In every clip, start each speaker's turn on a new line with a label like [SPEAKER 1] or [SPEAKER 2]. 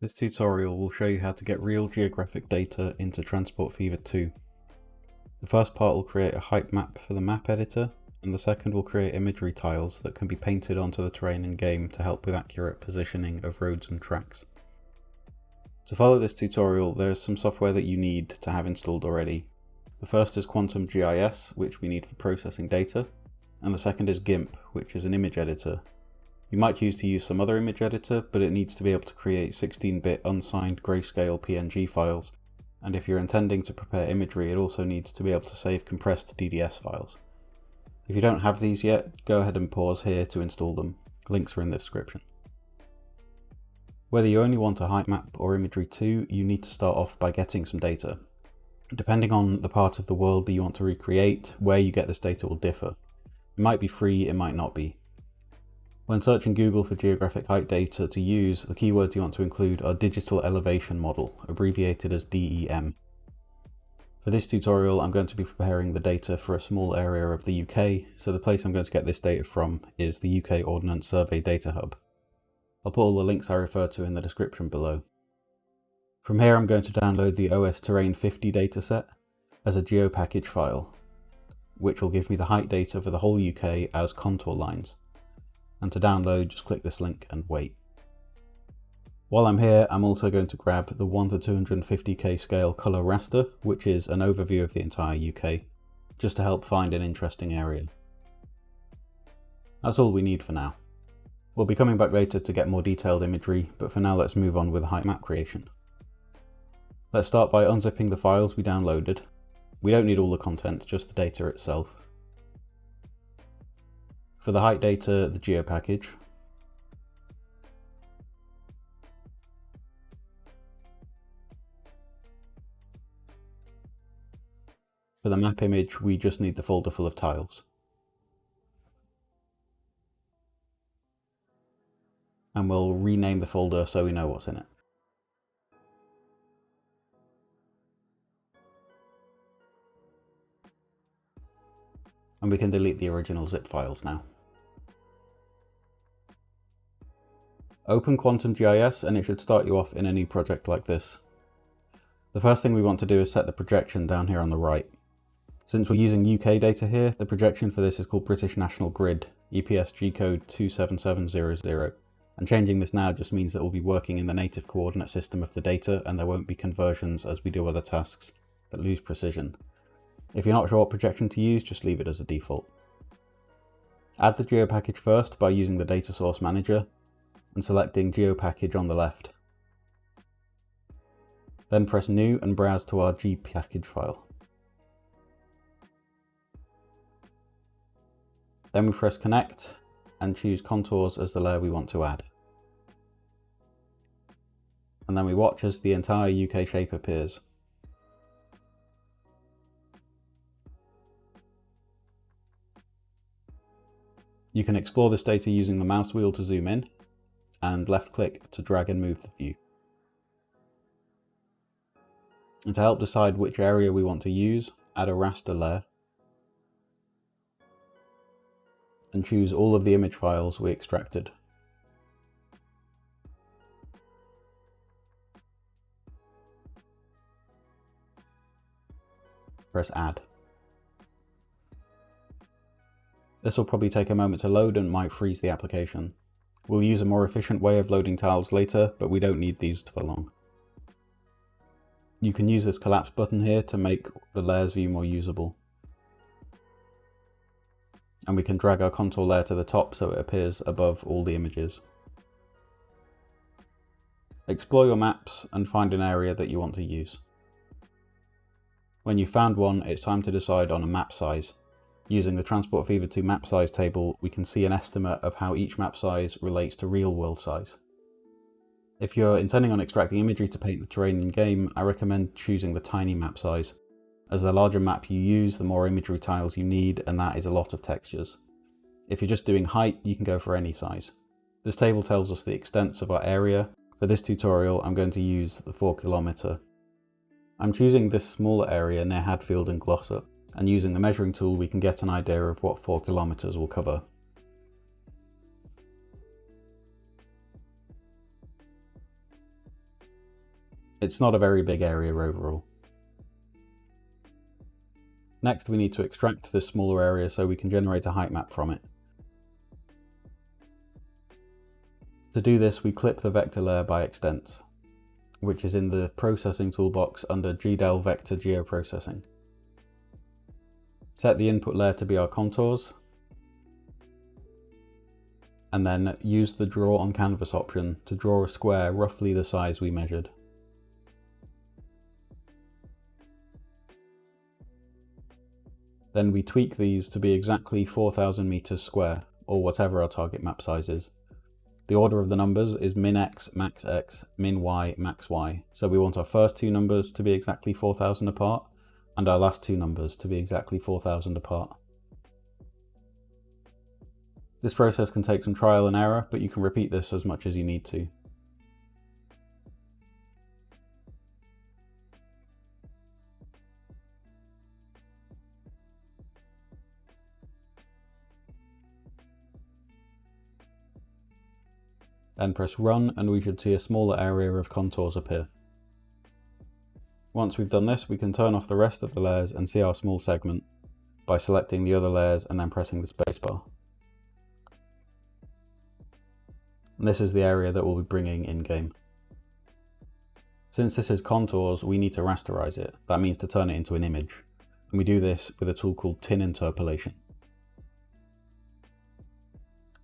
[SPEAKER 1] This tutorial will show you how to get real geographic data into Transport Fever 2. The first part will create a height map for the map editor, and the second will create imagery tiles that can be painted onto the terrain in game to help with accurate positioning of roads and tracks. To follow this tutorial, there is some software that you need to have installed already. The first is Quantum GIS, which we need for processing data, and the second is GIMP, which is an image editor. You might choose to use some other image editor, but it needs to be able to create 16-bit unsigned grayscale PNG files, and if you're intending to prepare imagery, it also needs to be able to save compressed DDS files. If you don't have these yet, go ahead and pause here to install them. Links are in the description. Whether you only want a height map or imagery 2, you need to start off by getting some data. Depending on the part of the world that you want to recreate, where you get this data will differ. It might be free, it might not be. When searching Google for geographic height data to use, the keywords you want to include are Digital Elevation Model, abbreviated as DEM. For this tutorial, I'm going to be preparing the data for a small area of the UK, so the place I'm going to get this data from is the UK Ordnance Survey Data Hub. I'll put all the links I refer to in the description below. From here I'm going to download the OS Terrain 50 dataset as a geopackage file, which will give me the height data for the whole UK as contour lines. And to download, just click this link and wait. While I'm here, I'm also going to grab the 1 to 250k scale colour raster, which is an overview of the entire UK, just to help find an interesting area. That's all we need for now. We'll be coming back later to get more detailed imagery, but for now let's move on with height map creation. Let's start by unzipping the files we downloaded. We don't need all the content, just the data itself. For the height data, the geopackage. For the map image, we just need the folder full of tiles. And we'll rename the folder so we know what's in it. And we can delete the original zip files now. Open Quantum GIS and it should start you off in a new project like this. The first thing we want to do is set the projection down here on the right. Since we're using UK data here, the projection for this is called British National Grid, EPSG code 27700. And changing this now just means that we'll be working in the native coordinate system of the data and there won't be conversions as we do other tasks that lose precision. If you're not sure what projection to use, just leave it as a default. Add the geopackage first by using the data source manager and selecting geopackage on the left. Then press new and browse to our geopackage file. Then we press connect and choose contours as the layer we want to add. And then we watch as the entire UK shape appears. You can explore this data using the mouse wheel to zoom in, and left click to drag and move the view. And to help decide which area we want to use, add a raster layer, and choose all of the image files we extracted. Press add. This will probably take a moment to load and might freeze the application. We'll use a more efficient way of loading tiles later, but we don't need these for long. You can use this collapse button here to make the layers view more usable. And we can drag our contour layer to the top so it appears above all the images. Explore your maps and find an area that you want to use. When you've found one, it's time to decide on a map size. Using the Transport Fever 2 map size table, we can see an estimate of how each map size relates to real world size. If you're intending on extracting imagery to paint the terrain in game, I recommend choosing the tiny map size. As the larger map you use, the more imagery tiles you need, and that is a lot of textures. If you're just doing height, you can go for any size. This table tells us the extents of our area. For this tutorial, I'm going to use the 4 km. I'm choosing this smaller area near Hadfield and Glossop, and using the measuring tool we can get an idea of what 4 km will cover. It's not a very big area overall. Next, we need to extract this smaller area so we can generate a height map from it. To do this, we clip the vector layer by extents, which is in the processing toolbox under GDEL Vector Geoprocessing. Set the input layer to be our contours, and then use the Draw on Canvas option to draw a square roughly the size we measured. Then we tweak these to be exactly 4,000 meters square, or whatever our target map size is. The order of the numbers is min x, max x, min y, max y. So we want our first two numbers to be exactly 4,000 apart, and our last two numbers to be exactly 4,000 apart. This process can take some trial and error, but you can repeat this as much as you need to. Then press Run and we should see a smaller area of contours appear. Once we've done this, we can turn off the rest of the layers and see our small segment by selecting the other layers and then pressing the spacebar. And this is the area that we'll be bringing in-game. Since this is contours, we need to rasterize it. That means to turn it into an image. And we do this with a tool called interpolation.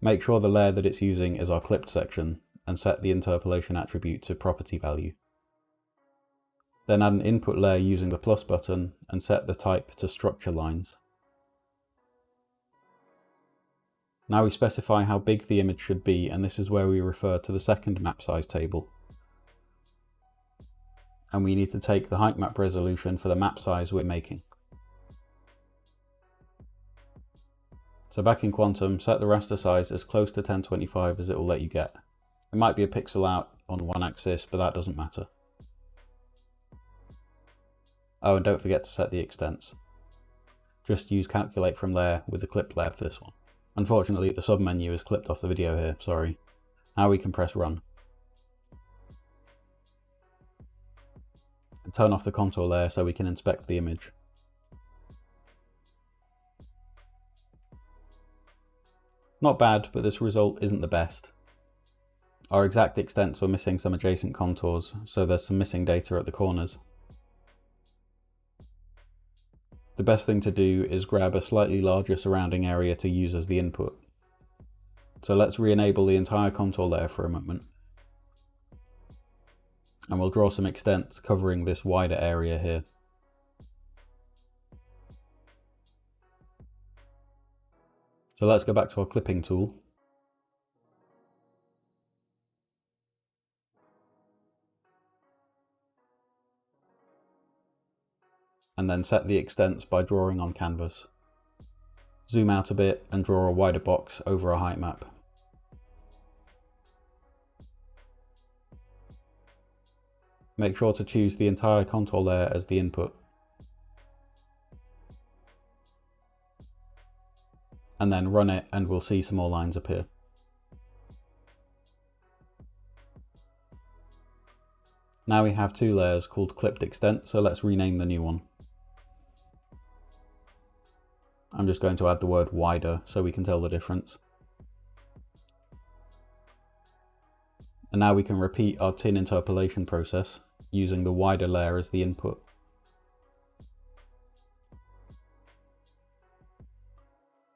[SPEAKER 1] Make sure the layer that it's using is our clipped section and set the interpolation attribute to property value. Then add an input layer using the plus button and set the type to structure lines. Now we specify how big the image should be, and this is where we refer to the second map size table. And we need to take the height map resolution for the map size we're making. So back in Quantum, set the raster size as close to 1025 as it will let you get. It might be a pixel out on one axis, but that doesn't matter. Oh, and don't forget to set the extents. Just use calculate from layer with the clipped layer for this one. Unfortunately, the submenu is clipped off the video here, sorry. Now we can press Run. And turn off the contour layer so we can inspect the image. Not bad, but this result isn't the best. Our exact extents were missing some adjacent contours, so there's some missing data at the corners. The best thing to do is grab a slightly larger surrounding area to use as the input. So let's re-enable the entire contour layer for a moment. And we'll draw some extents covering this wider area here. So let's go back to our clipping tool. And then set the extents by drawing on canvas. Zoom out a bit and draw a wider box over a height map. Make sure to choose the entire contour layer as the input. And then run it and we'll see some more lines appear. Now we have two layers called clipped extent, so let's rename the new one. I'm just going to add the word wider so we can tell the difference. And now we can repeat our tin interpolation process using the wider layer as the input.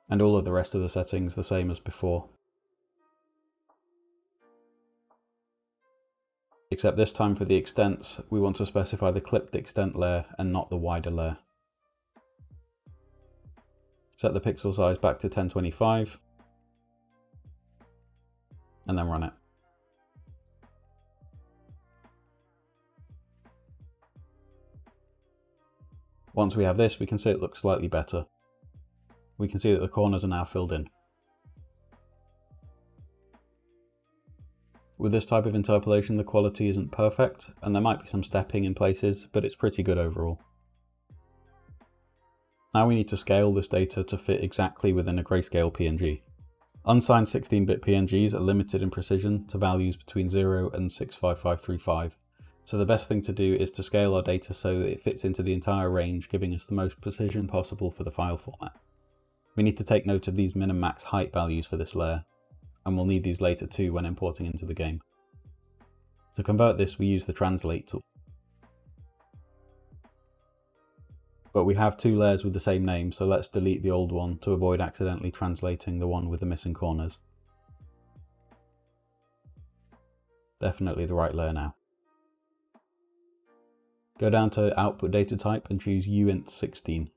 [SPEAKER 1] And all of the rest of the settings the same as before. Except this time for the extents, we want to specify the clipped extent layer and not the wider layer. Set the pixel size back to 1025 and then run it. Once we have this, we can see it looks slightly better. We can see that the corners are now filled in. With this type of interpolation, the quality isn't perfect, and there might be some stepping in places, but it's pretty good overall. Now we need to scale this data to fit exactly within a grayscale PNG. Unsigned 16-bit PNGs are limited in precision to values between 0 and 65535, So the best thing to do is to scale our data so it fits into the entire range, giving us the most precision possible for the file format. We need to take note of these min and max height values for this layer, and we'll need these later too when importing into the game. To convert this, we use the translate tool. But we have two layers with the same name, so let's delete the old one to avoid accidentally translating the one with the missing corners. Definitely the right layer now. Go down to output data type and choose uint16.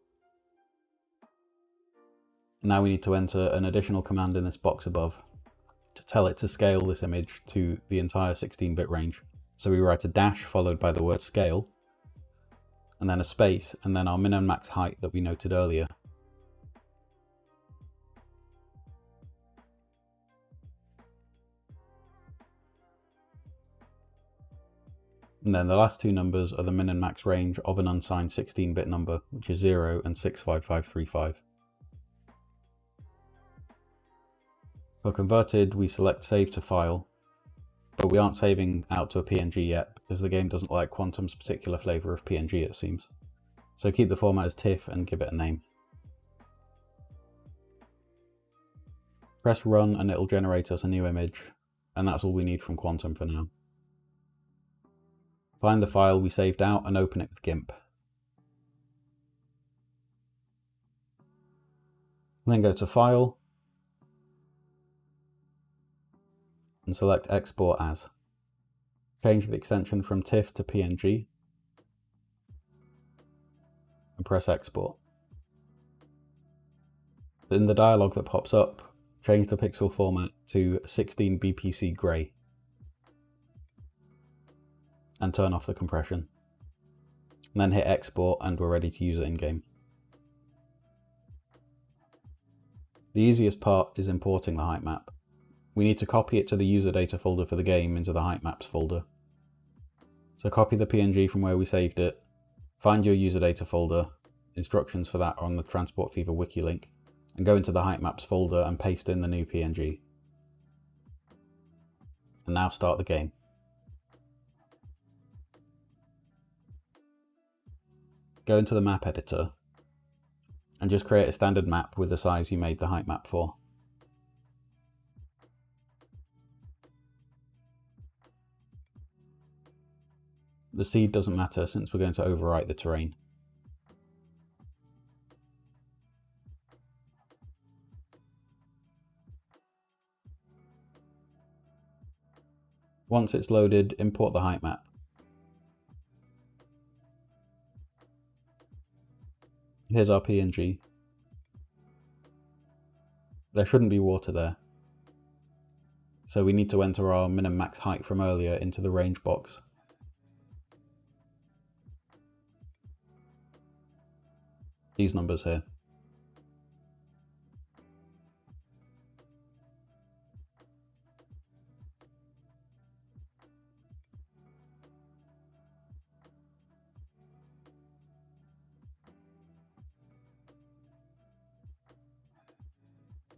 [SPEAKER 1] Now we need to enter an additional command in this box above to tell it to scale this image to the entire 16-bit range. So we write a dash followed by the word scale, and then a space, and then our min and max height that we noted earlier. And then the last two numbers are the min and max range of an unsigned 16-bit number, which is 0 and 65535. For converted, we select save to file, but we aren't saving out to a PNG yet, because the game doesn't like Quantum's particular flavour of PNG, it seems. So keep the format as TIFF and give it a name. Press run and it'll generate us a new image, and that's all we need from Quantum for now. Find the file we saved out and open it with GIMP. Then go to File and select Export As. Change the extension from TIFF to PNG and press Export. In the dialog that pops up, change the pixel format to 16 BPC grey and turn off the compression. And then hit Export and we're ready to use it in game. The easiest part is importing the height map. We need to copy it to the user data folder for the game into the height maps folder. So copy the PNG from where we saved it, find your user data folder, instructions for that are on the Transport Fever wiki link, and go into the height maps folder and paste in the new PNG. And now start the game. Go into the map editor and just create a standard map with the size you made the height map for. The seed doesn't matter since we're going to overwrite the terrain. Once it's loaded, import the height map. Here's our PNG. There shouldn't be water there, so we need to enter our min and max height from earlier into the range box. These numbers here.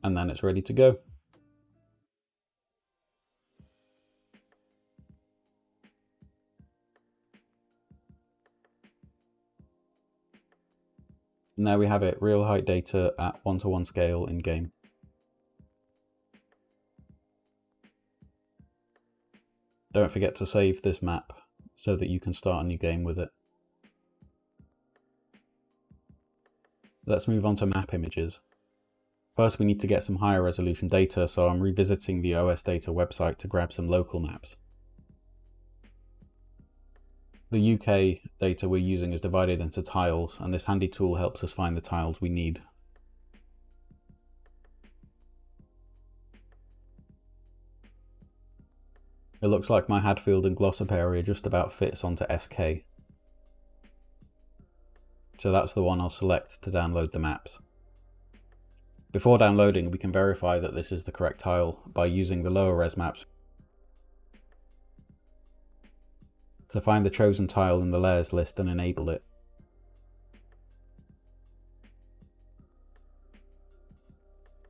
[SPEAKER 1] And then it's ready to go. Now we have it, real height data at 1:1 scale in game. Don't forget to save this map so that you can start a new game with it. Let's move on to map images. First we need to get some higher resolution data, so I'm revisiting the OS Data website to grab some local maps. The UK data we're using is divided into tiles, and this handy tool helps us find the tiles we need. It looks like my Hadfield and Glossop area just about fits onto SK. So that's the one I'll select to download the maps. Before downloading, we can verify that this is the correct tile by using the lower res maps to find the chosen tile in the layers list and enable it.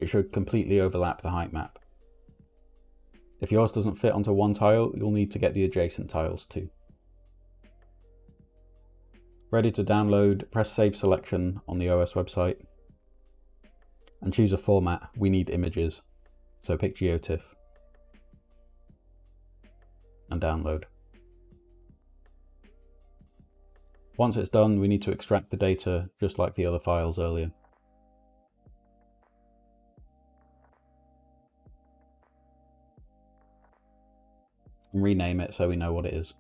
[SPEAKER 1] It should completely overlap the height map. If yours doesn't fit onto one tile, you'll need to get the adjacent tiles too. Ready to download, press Save Selection on the OS website and choose a format. We need images, so pick GeoTIFF and download. Once it's done, we need to extract the data just like the other files earlier. And rename it so we know what it is.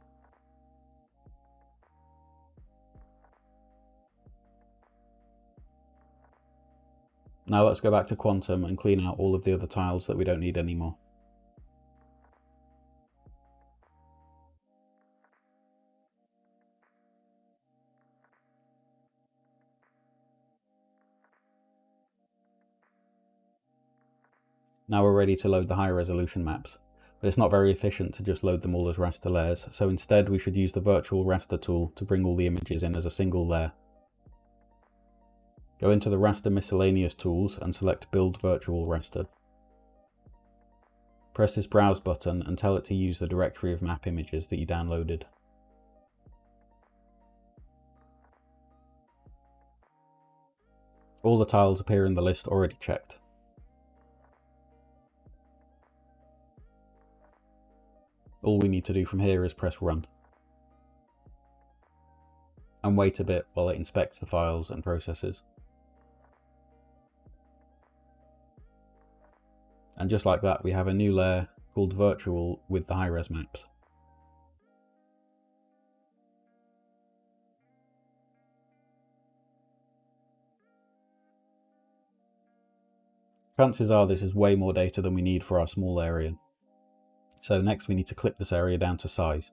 [SPEAKER 1] Now let's go back to Quantum and clean out all of the other tiles that we don't need anymore. Now we're ready to load the high resolution maps, but it's not very efficient to just load them all as raster layers, so instead we should use the virtual raster tool to bring all the images in as a single layer. Go into the raster miscellaneous tools and select build virtual raster. Press this browse button and tell it to use the directory of map images that you downloaded. All the tiles appear in the list already checked. All we need to do from here is press run and wait a bit while it inspects the files and processes. And just like that, we have a new layer called virtual with the high-res maps. Chances are this is way more data than we need for our small area. So next we need to clip this area down to size.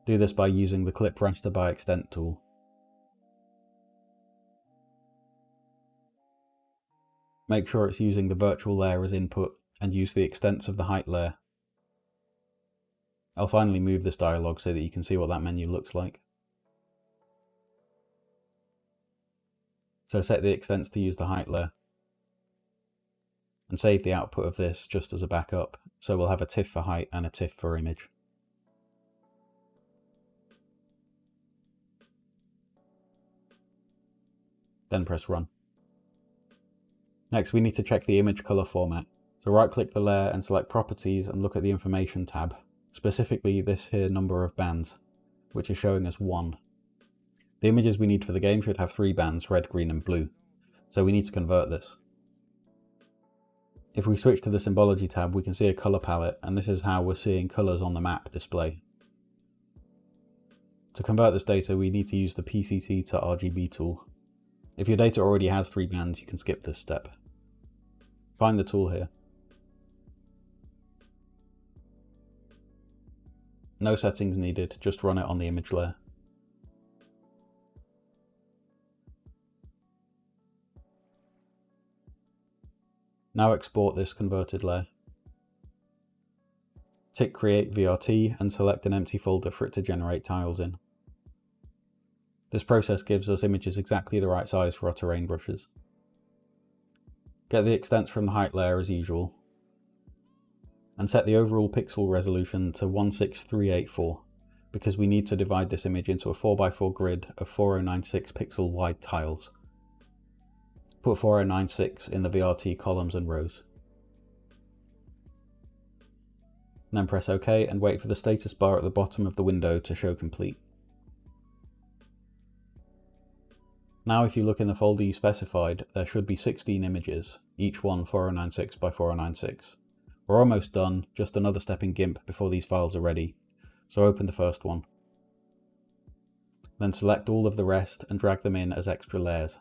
[SPEAKER 1] Do this by using the Clip Raster by Extent tool. Make sure it's using the virtual layer as input and use the extents of the height layer. I'll finally move this dialog so that you can see what that menu looks like. So set the extents to use the height layer and save the output of this just as a backup, so we'll have a TIFF for height and a TIFF for image. Then press run. Next we need to check the image color format. So right click the layer and select Properties and look at the Information tab, specifically this here number of bands, which is showing us 1. The images we need for the game should have 3 bands, red, green and blue, so we need to convert this. If we switch to the Symbology tab, we can see a color palette, and this is how we're seeing colors on the map display. To convert this data, we need to use the PCT to RGB tool. If your data already has 3 bands, you can skip this step. Find the tool here. No settings needed, just run it on the image layer. Now export this converted layer. Tick Create VRT and select an empty folder for it to generate tiles in. This process gives us images exactly the right size for our terrain brushes. Get the extents from the height layer as usual, and set the overall pixel resolution to 16384, because we need to divide this image into a 4x4 grid of 4096 pixel wide tiles. Put 4096 in the VRT columns and rows. Then press OK and wait for the status bar at the bottom of the window to show complete. Now if you look in the folder you specified, there should be 16 images, each one 4096 by 4096. We're almost done, just another step in GIMP before these files are ready, so open the first one. Then select all of the rest and drag them in as extra layers.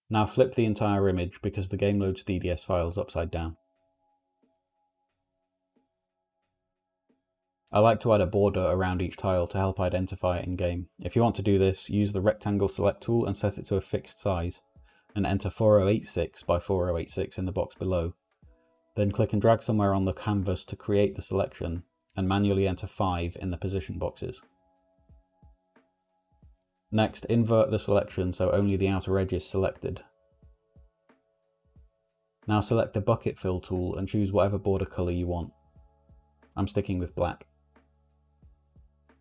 [SPEAKER 1] Now flip the entire image because the game loads DDS files upside down. I like to add a border around each tile to help identify it in game. If you want to do this, use the rectangle select tool and set it to a fixed size, and enter 4086 by 4086 in the box below. Then click and drag somewhere on the canvas to create the selection, and manually enter 5 in the position boxes. Next, invert the selection so only the outer edge is selected. Now select the bucket fill tool and choose whatever border colour you want. I'm sticking with black.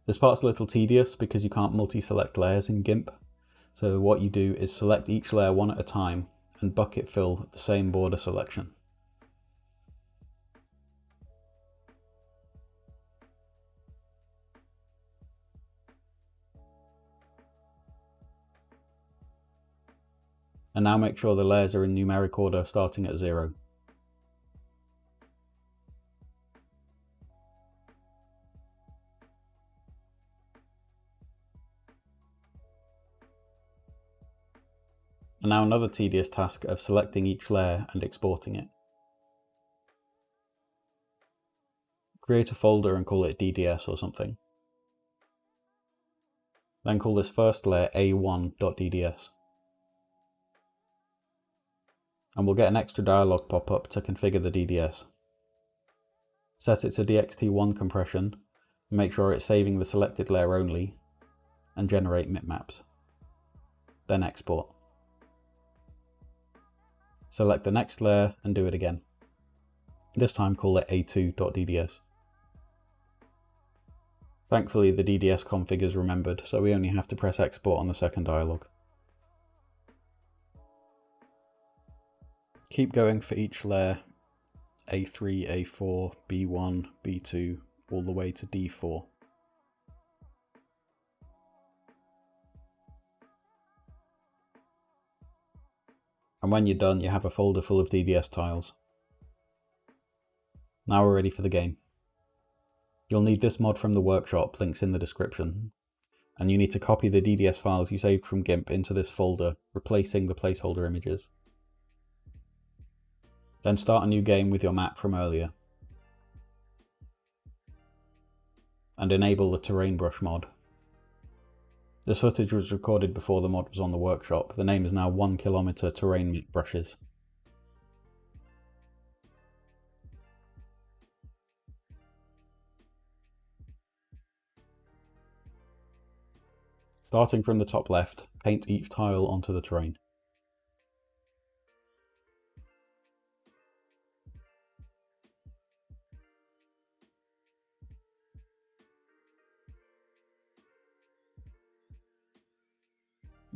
[SPEAKER 1] This part's a little tedious because you can't multi-select layers in GIMP, so what you do is select each layer one at a time and bucket fill the same border selection. And now make sure the layers are in numeric order starting at 0. And now another tedious task of selecting each layer and exporting it. Create a folder and call it DDS or something. Then call this first layer A1.dds. And we'll get an extra dialog pop up to configure the DDS. Set it to DXT1 compression, make sure it's saving the selected layer only, and generate bitmaps. Then export. Select the next layer and do it again. This time call it A2.dds. Thankfully the DDS config is remembered, so we only have to press export on the second dialog. Keep going for each layer, A3, A4, B1, B2, all the way to D4. And when you're done, you have a folder full of DDS tiles. Now we're ready for the game. You'll need this mod from the workshop, links in the description. And you need to copy the DDS files you saved from GIMP into this folder, replacing the placeholder images. Then start a new game with your map from earlier. And enable the terrain brush mod. This footage was recorded before the mod was on the workshop. The name is now 1 km terrain map brushes. Starting from the top left, paint each tile onto the terrain.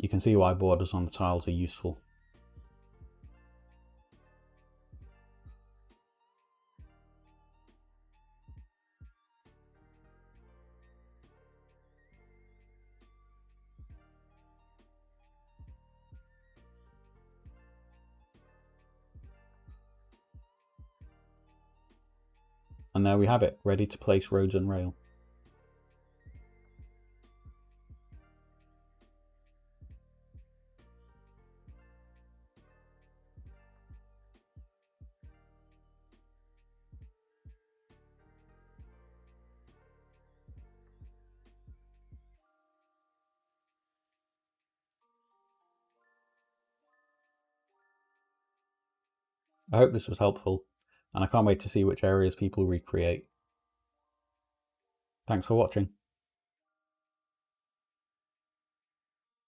[SPEAKER 1] You can see why borders on the tiles are useful. And there we have it, ready to place roads and rail. I hope this was helpful, and I can't wait to see which areas people recreate. Thanks for watching.